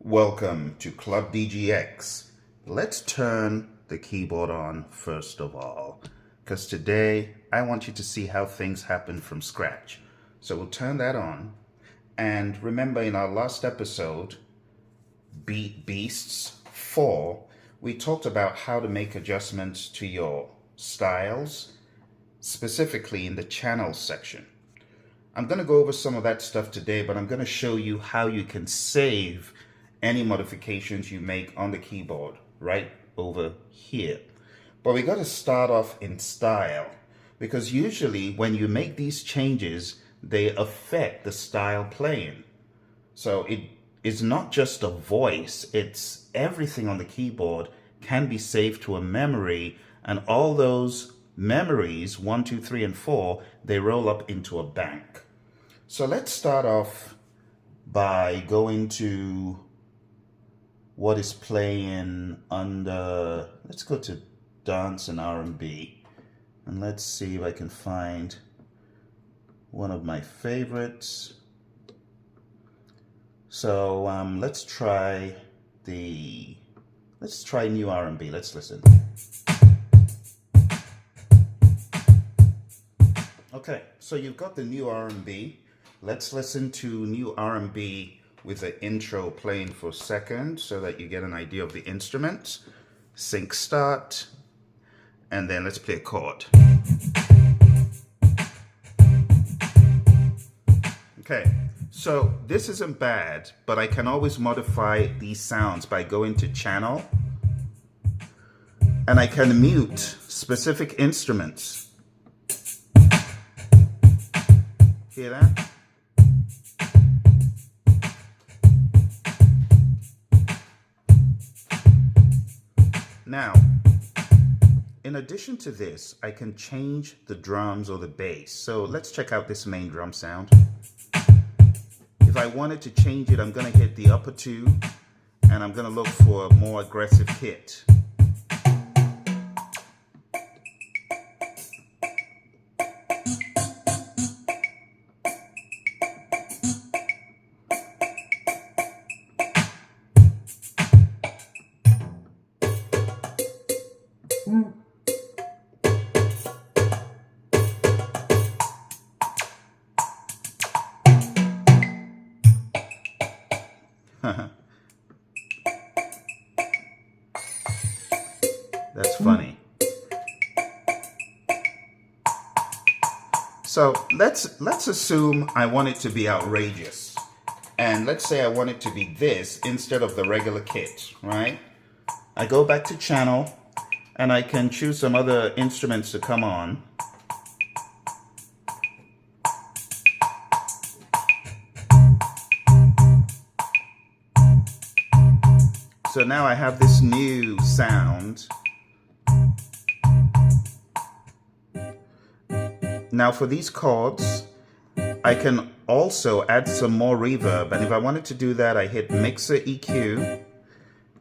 Welcome to Club DGX. Let's turn the keyboard on first of all, because today I want you to see how things happen from scratch. So we'll turn that on. And remember, in our last episode, Beat Beasts 4, we talked about how to make adjustments to your styles, specifically in the channels section. I'm going to go over some of that stuff today, but I'm going to show you how you can save any modifications you make on the keyboard right over here. But we got to start off in style, because usually when you make these changes, they affect the style playing. So it is not just a voice, it's everything on the keyboard can be saved to a memory, and all those memories, 1, 2, 3, and 4, they roll up into a bank. So let's start off by going to what is playing under, let's go to dance and R&B, and let's see if I can find one of my favorites. So let's try new R&B. Let's listen. Okay, so you've got the new R&B. Let's listen to new R&B with the intro playing for a second so that you get an idea of the instruments. Sync start, and then let's play a chord. Okay, so this isn't bad, but I can always modify these sounds by going to channel, and I can mute specific instruments. Hear that? Now, in addition to this, I can change the drums or the bass. So let's check out this main drum sound. If I wanted to change it, I'm going to hit the upper 2, and I'm going to look for a more aggressive hit. That's funny. So let's assume I want it to be outrageous. And let's say I want it to be this instead of the regular kit, right? I go back to channel, and I can choose some other instruments to come on. So now I have this new sound. Now for these chords, I can also add some more reverb, and if I wanted to do that, I hit Mixer EQ,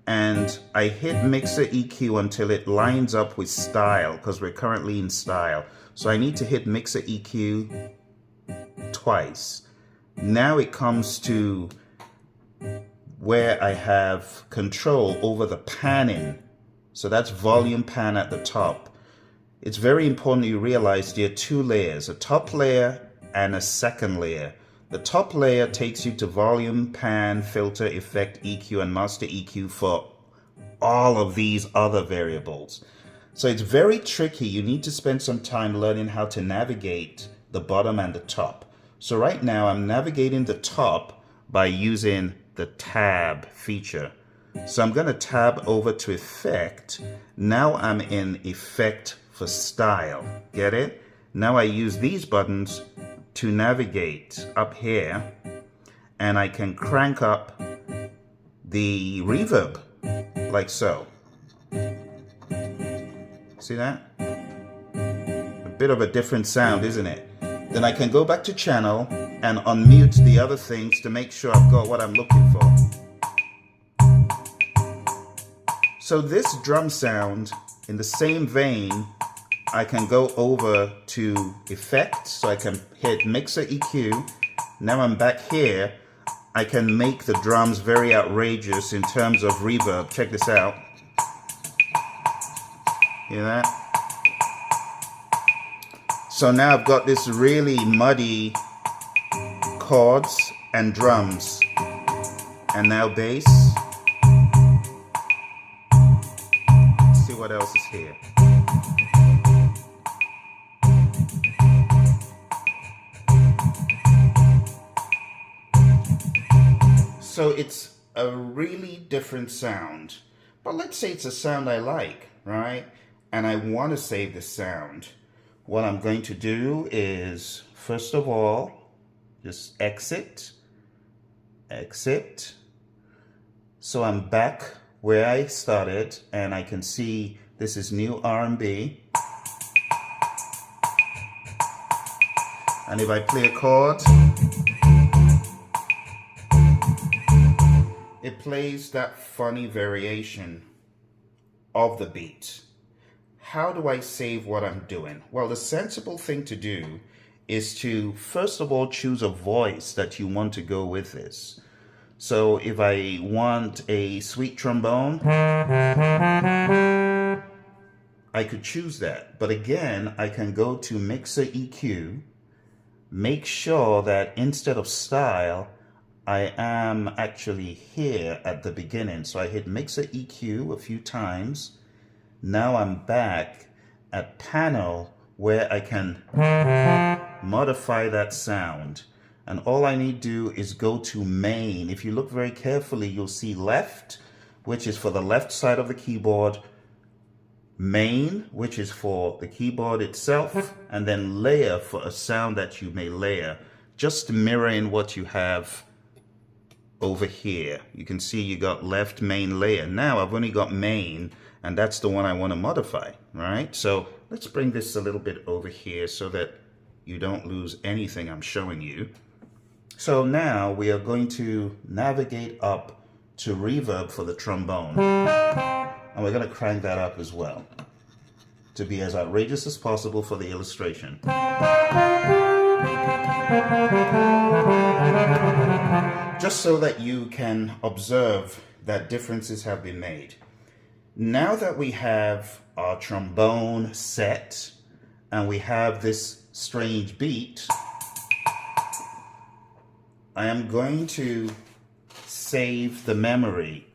and I hit Mixer EQ until it lines up with style, because we're currently in style. So I need to hit Mixer EQ twice. Now it comes to where I have control over the panning. So that's volume pan at the top. It's very important you realize there are 2 layers, a top layer and a second layer. The top layer takes you to volume, pan, filter, effect, EQ, and master EQ for all of these other variables. So it's very tricky. You need to spend some time learning how to navigate the bottom and the top. So right now I'm navigating the top by using the tab feature. So I'm going to tab over to effect. Now I'm in effect for style. Get it? Now I use these buttons to navigate up here, and I can crank up the reverb like so. See that? A bit of a different sound, isn't it? Then I can go back to channel and unmute the other things to make sure I've got what I'm looking for. So this drum sound, in the same vein, I can go over to effect, so I can hit Mixer EQ. Now I'm back here. I can make the drums very outrageous in terms of reverb. Check this out. Hear that? So now I've got this really muddy chords and drums. And now bass. Let's see what else is here. So it's a really different sound, but let's say it's a sound I like, right? And I want to save the sound. What I'm going to do is, first of all, just exit. So I'm back where I started, and I can see this is new R&B. And if I play a chord, it plays that funny variation of the beat. How do I save what I'm doing? Well, the sensible thing to do is to, first of all, choose a voice that you want to go with this. So if I want a sweet trombone, I could choose that. But again, I can go to Mixer EQ, make sure that instead of style, I am actually here at the beginning. So I hit Mixer EQ a few times. Now I'm back at panel where I can modify that sound. And all I need to do is go to main. If you look very carefully, you'll see left, which is for the left side of the keyboard, main, which is for the keyboard itself, and then layer for a sound that you may layer, just mirroring what you have over here. You can see you got left main layer. Now I've only got main, and that's the one I want to modify, right? So let's bring this a little bit over here so that you don't lose anything I'm showing you. So now we are going to navigate up to reverb for the trombone. And we're going to crank that up as well to be as outrageous as possible for the illustration. Just so that you can observe that differences have been made. Now that we have our trombone set and we have this strange beat, I am going to save the memory.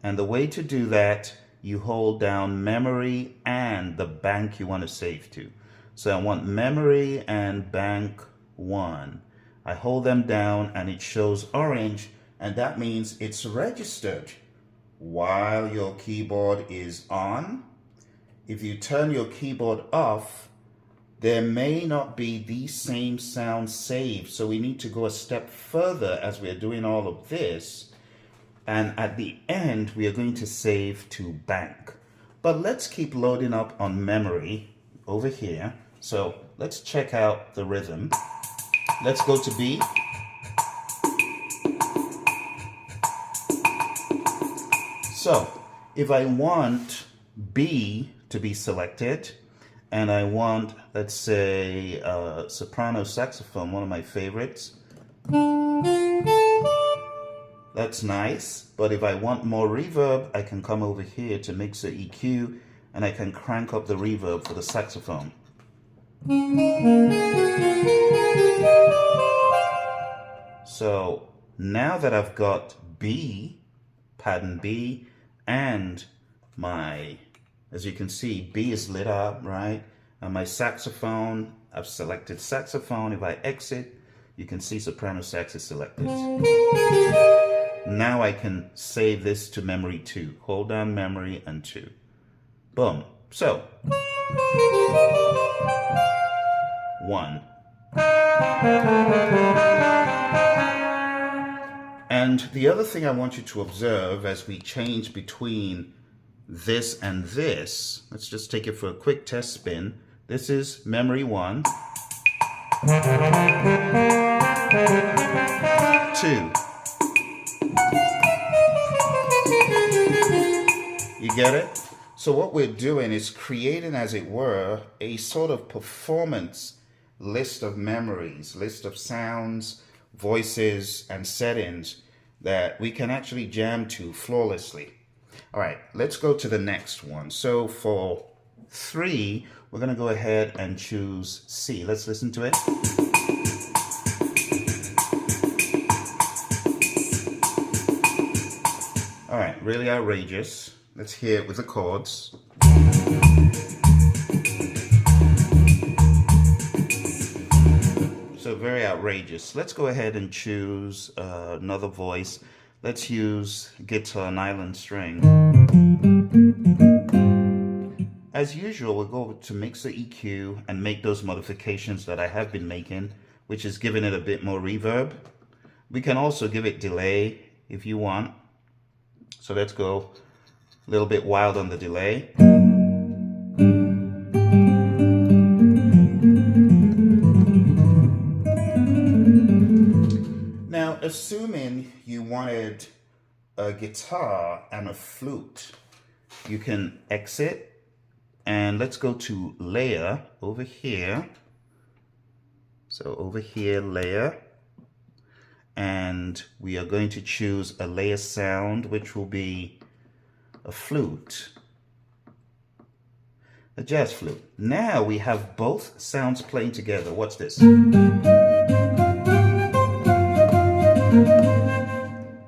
And the way to do that, you hold down memory and the bank you want to save to. So I want memory and bank 1. I hold them down and it shows orange, and that means it's registered while your keyboard is on. If you turn your keyboard off, there may not be the same sound saved. So we need to go a step further as we're doing all of this. And at the end, we are going to save to bank. But let's keep loading up on memory over here. So let's check out the rhythm. Let's go to B. So if I want B to be selected, and I want, let's say, soprano saxophone, one of my favorites, that's nice. But if I want more reverb, I can come over here to Mixer EQ, and I can crank up the reverb for the saxophone. So now that I've got B, pattern B, and my, as you can see, B is lit up, right? And my saxophone, I've selected saxophone. If I exit, you can see soprano sax is selected. Now I can save this to memory 2. Hold down memory and 2. Boom. So 1. And the other thing I want you to observe as we change between this and this, let's just take it for a quick test spin. This is memory 1. 2. You get it? So what we're doing is creating, as it were, a sort of performance list of memories, list of sounds, voices and settings that we can actually jam to flawlessly. All right, let's go to the next one. So for 3, we're going to go ahead and choose C. Let's listen to it. All right, really outrageous. Let's hear it with the chords. So very outrageous. Let's go ahead and choose another voice. Let's use guitar and island string. As usual, we'll go to mix the EQ and make those modifications that I have been making, which is giving it a bit more reverb. We can also give it delay if you want. So let's go a little bit wild on the delay. Now, assuming you wanted a guitar and a flute, you can exit and let's go to layer over here. So over here, layer, and we are going to choose a layer sound, which will be a flute, a jazz flute. Now we have both sounds playing together. Watch this.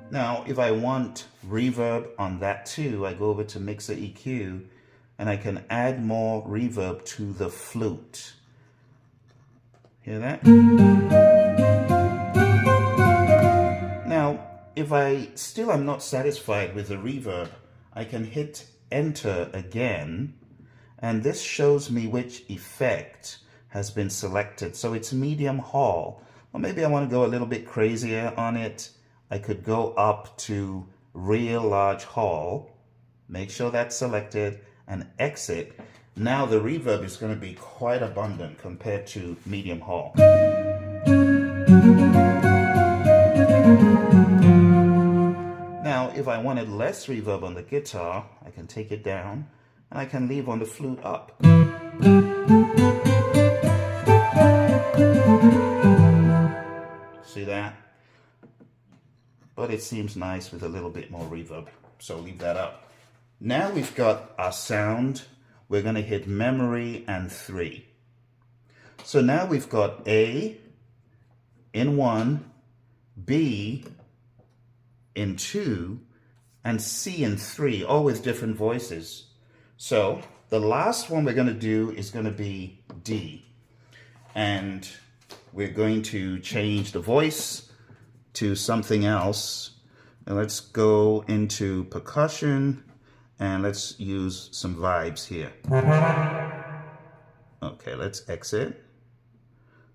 Now, if I want reverb on that too, I go over to Mixer EQ and I can add more reverb to the flute. Hear that? Now, if I still am not satisfied with the reverb, I can hit enter again, and this shows me which effect has been selected. So it's medium hall. Or maybe I want to go a little bit crazier on it. I could go up to real large hall, make sure that's selected, and exit. Now the reverb is going to be quite abundant compared to medium hall. Now, if I wanted less reverb on the guitar, I can take it down, and I can leave on the flute up. See that? But it seems nice with a little bit more reverb, so leave that up. Now we've got our sound. We're going to hit memory and 3. So now we've got A in 1, B in 2, and C in 3, all with different voices. So the last one we're going to do is going to be D. And we're going to change the voice to something else. And let's go into percussion and let's use some vibes here. Okay, let's exit.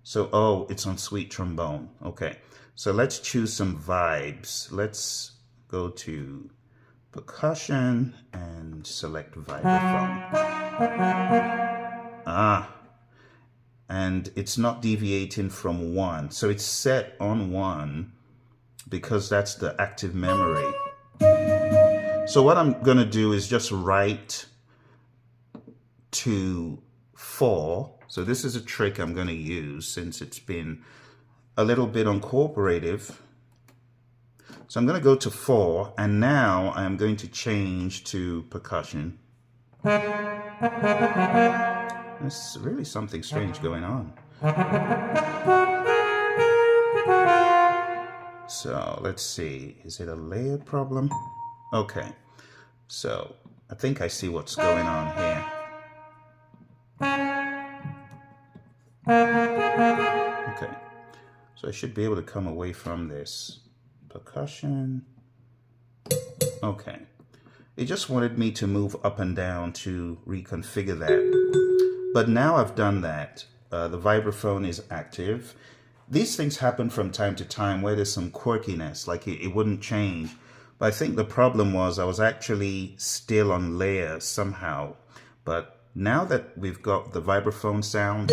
So, oh, it's on sweet trombone. Okay, so let's choose some vibes. Let's go to percussion and select vibraphone. And it's not deviating from 1. So it's set on 1 because that's the active memory. So what I'm going to do is just write to 4. So this is a trick I'm going to use since it's been a little bit uncooperative. So I'm going to go to 4, and now I'm going to change to percussion. There's really something strange going on. So let's see, is it a layer problem? Okay, so I think I see what's going on here. Okay, so I should be able to come away from this. Percussion. Okay, it just wanted me to move up and down to reconfigure that. But now I've done that. The vibraphone is active. These things happen from time to time where there's some quirkiness, like it wouldn't change. But I think the problem was I was actually still on layer somehow. But now that we've got the vibraphone sound,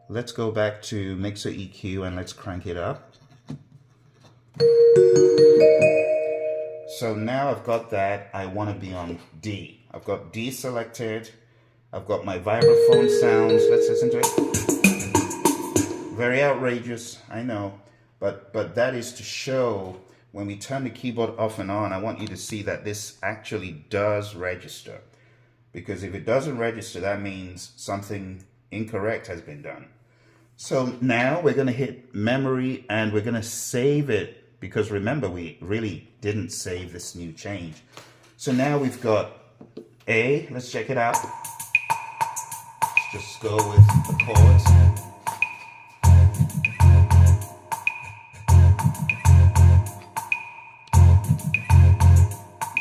let's go back to Mixer EQ and let's crank it up. So now I've got that. I want to be on D. I've got D selected. I've got my vibraphone sounds. Let's listen to it. Very outrageous, I know, but that is to show when we turn the keyboard off and on, I want you to see that this actually does register. Because if it doesn't register, that means something incorrect has been done. So now we're going to hit memory and we're going to save it, because remember, we really didn't save this new change. So now we've got A, let's check it out. Let's just go with the chords.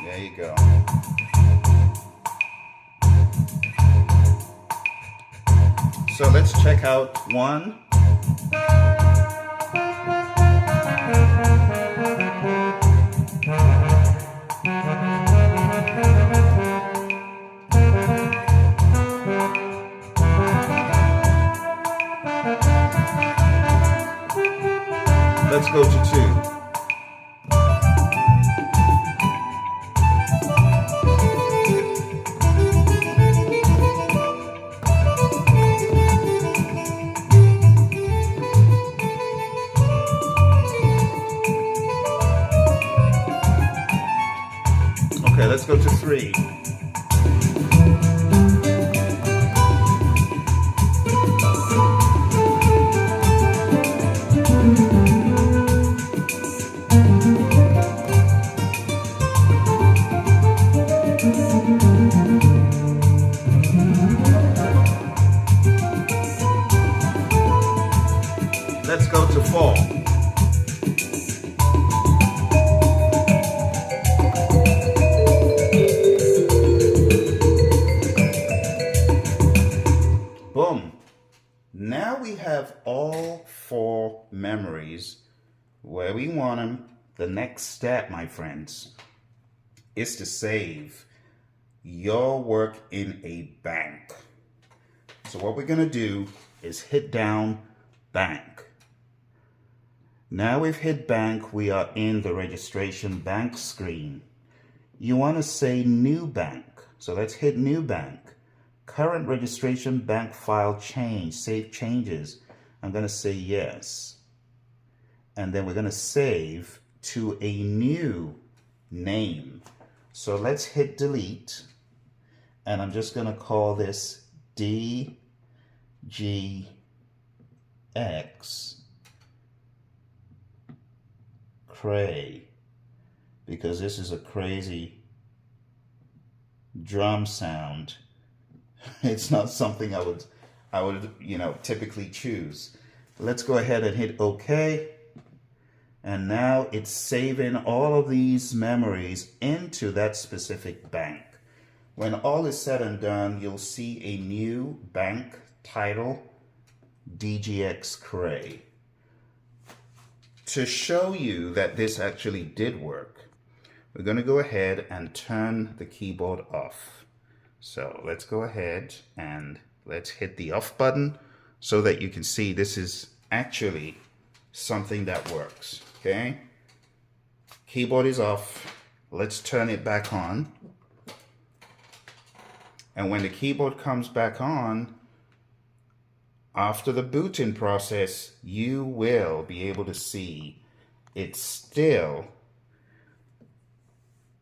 There you go. So let's check out one. Let's go to two. Okay, let's go to three. Let's go to four. Boom. Now we have all four memories where we want them. The next step, my friends, is to save your work in a bank. So what we're going to do is hit down bank. Now we've hit bank, we are in the registration bank screen. You want to say new bank. So let's hit new bank. Current registration bank file change, save changes. I'm going to say yes. And then we're going to save to a new name. So let's hit delete. And I'm just going to call this DGX Cray, because this is a crazy drum sound. It's not something I would typically choose. Let's go ahead and hit OK. And now it's saving all of these memories into that specific bank. When all is said and done, you'll see a new bank title, DGX Cray. To show you that this actually did work, we're going to go ahead and turn the keyboard off. So let's go ahead and let's hit the off button so that you can see this is actually something that works. Okay, keyboard is off. Let's turn it back on. And when the keyboard comes back on, after the booting process, you will be able to see it's still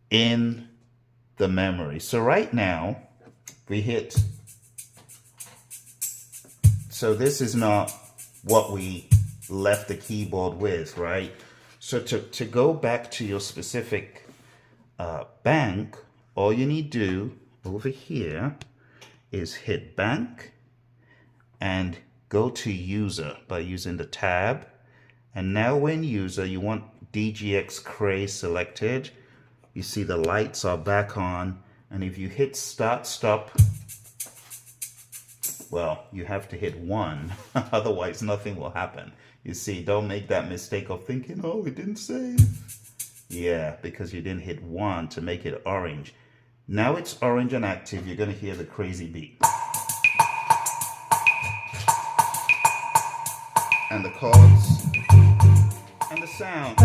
in the memory. So right now, we hit, so this is not what we left the keyboard with, right? So to go back to your specific bank, all you need to do over here is hit bank and go to user by using the tab. And now when user, you want DGX Cray selected. You see the lights are back on. And if you hit start stop, well, you have to hit 1, otherwise nothing will happen. You see, don't make that mistake of thinking, oh, it didn't save. Yeah, because you didn't hit 1 to make it orange. Now it's orange and active, you're going to hear the crazy beat. And the chords, and the sound.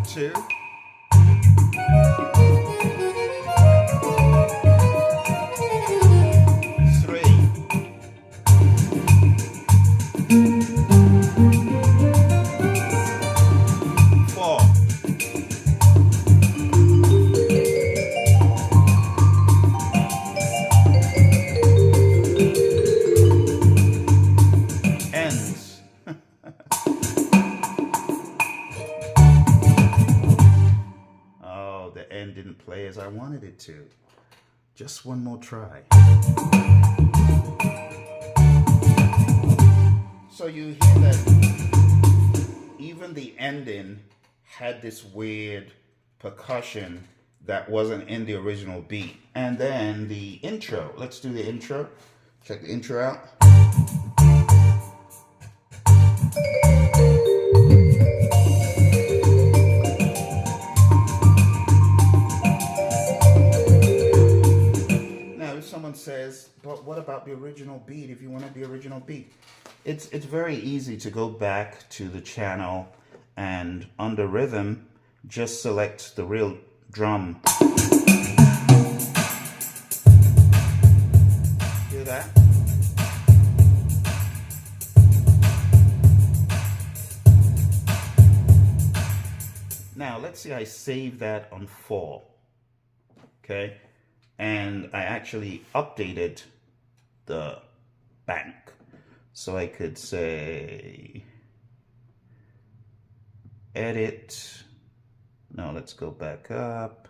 Two. Four. Ends. Oh, the end didn't play as I wanted it to. Just one more try. So you hear that even the ending had this weird percussion that wasn't in the original beat. And then the intro. Let's do the intro. Check the intro out. Someone says, but what about the original beat? If you wanted the original beat, it's very easy to go back to the channel and under rhythm, just select the real drum. Hear that? Now let's see, I save that on 4. Okay. And I actually updated the bank. So I could say, edit. No, let's go back up.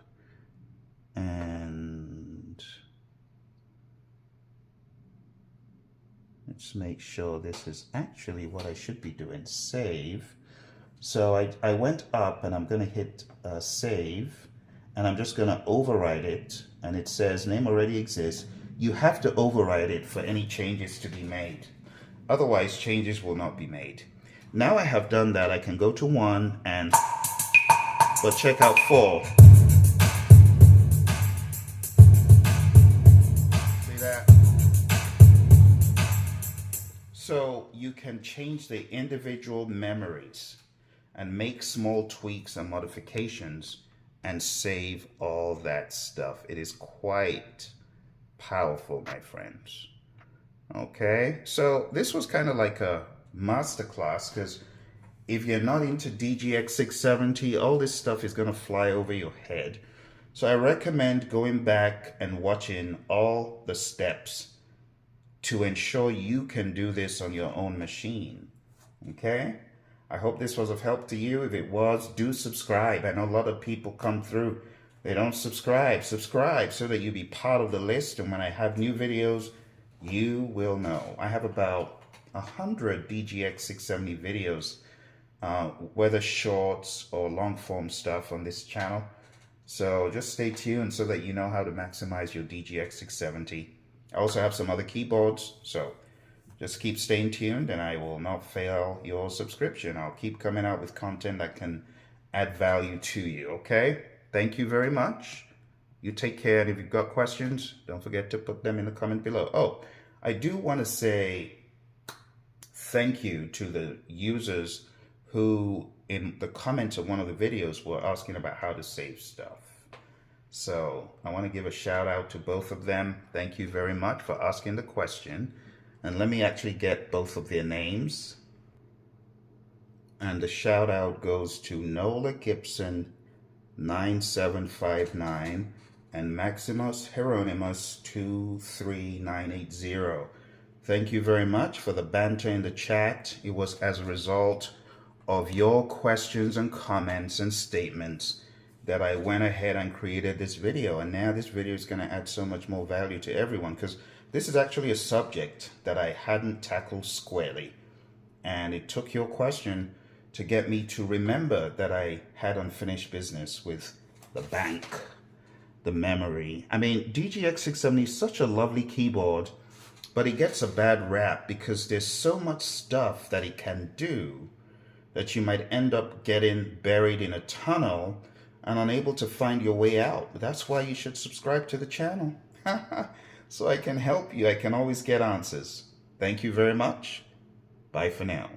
And let's make sure this is actually what I should be doing. Save. So I went up and I'm going to hit save. And I'm just going to override it. And it says name already exists. You have to override it for any changes to be made. Otherwise, changes will not be made. Now I have done that, I can go to 1 and but check out 4. See that? So you can change the individual memories and make small tweaks and modifications and save all that stuff. It is quite powerful, my friends. Okay, so this was kind of like a masterclass, because if you're not into DGX 670, all this stuff is going to fly over your head. So I recommend going back and watching all the steps to ensure you can do this on your own machine. Okay? I hope this was of help to you. If it was, do subscribe. I know a lot of people come through, they don't subscribe. Subscribe so that you be part of the list, and when I have new videos, you will know. I have about 100 DGX 670 videos, whether shorts or long form stuff on this channel. So just stay tuned so that you know how to maximize your DGX 670. I also have some other keyboards, so just keep staying tuned and I will not fail your subscription. I'll keep coming out with content that can add value to you, okay? Thank you very much. You take care, and if you've got questions, don't forget to put them in the comment below. Oh, I do want to say thank you to the users who in the comments of one of the videos were asking about how to save stuff. So I want to give a shout out to both of them. Thank you very much for asking the question. And let me actually get both of their names. And the shout out goes to Nola Gibson 9759 and Maximus Hieronymus 23980. Thank you very much for the banter in the chat. It was as a result of your questions and comments and statements that I went ahead and created this video. And now this video is going to add so much more value to everyone, because this is actually a subject that I hadn't tackled squarely. And it took your question to get me to remember that I had unfinished business with the bank, the memory. I mean, DGX 670 is such a lovely keyboard, but it gets a bad rap because there's so much stuff that it can do that you might end up getting buried in a tunnel and unable to find your way out. That's why you should subscribe to the channel. So I can help you. I can always get answers. Thank you very much. Bye for now.